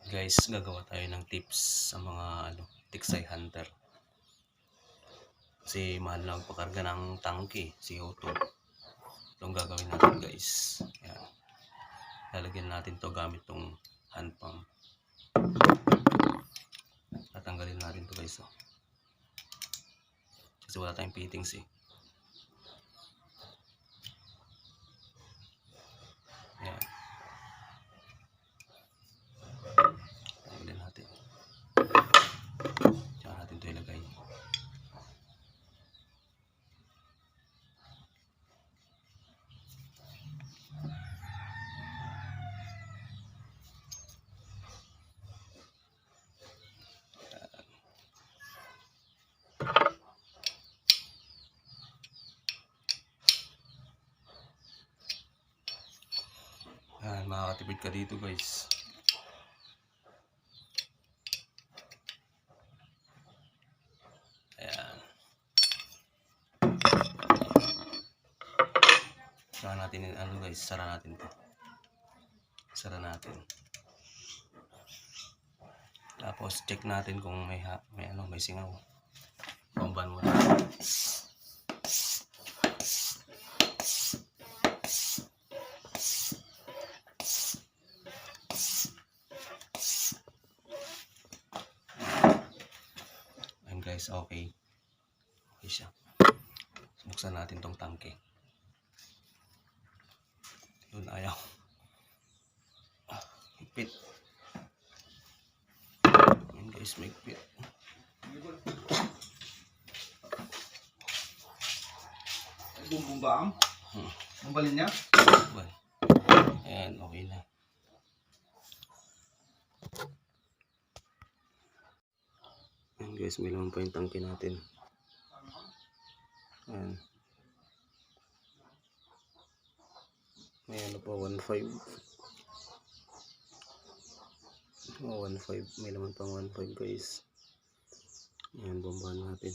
Guys, gagawa tayo ng tips sa mga tiksay hunter. Kasi mahal na magpakarga ng tangke, CO2. Itong gagawin natin guys. Yan. Lalagyan natin to gamit tong hand pump. Tatanggalin natin to guys. Oh. Kasi wala tayong fittings eh. Yan. Tanggalin natin. Tsaka natin to ilagay. Yan, makakatipid ka dito guys. Ayan. Saka natin guys, sara natin to. Sara natin. Tapos check natin kung may singaw. Pamban mo na. Ayan guys, okay. Okay siya. Buksan natin tong tangke. Yun, ayaw. Higpit. Ayan guys, may higpit. Bumbaam? Bumbalin niya? Ayan, okay na. Ayan guys, may laman pa yung tangke natin. Ayan. May pa 1.5. Oh, 1.5. May laman pang 1.5 guys. Ayan, bombahan natin.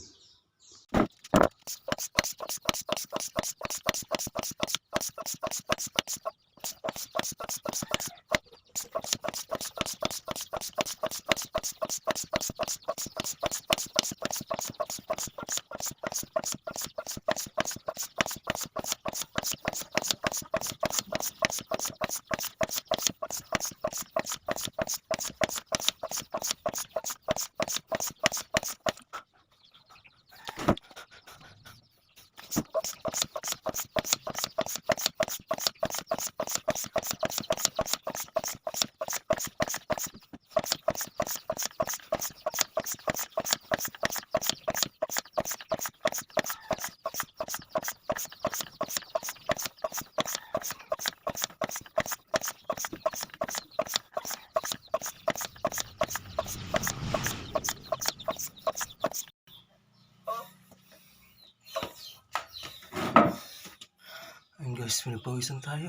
Ayun guys, pinagpawisan tayo.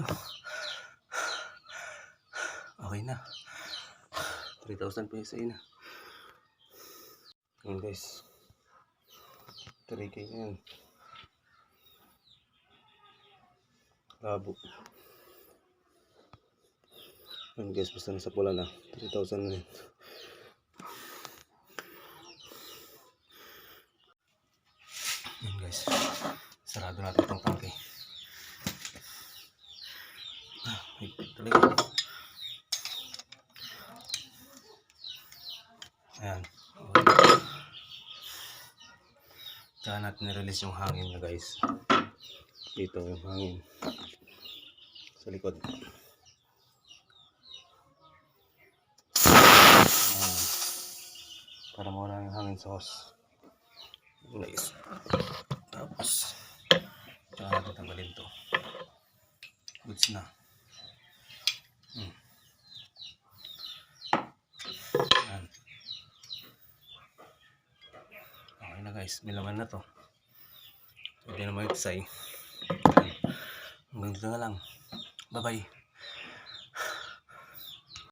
Okay na. 3,000 pesos na. Ayun guys. 3K na yan. Labo. Ayun guys, basta nasa pula na. 3,000 na yan. Ayun guys. Sarado natin itong tangke. Higpit talaga. Ayan. Tsaka natin nirelease yung hangin na guys. Dito yung hangin. Sa likod. Ayan. Para mawala yung hangin sa hose. Guys. Tapos tsaka natin tanggalin to. Goods na. Ayan. Okay na guys, may laman na to. Pwede na mag-iksay. Hanggang dito na lang. Bye bye.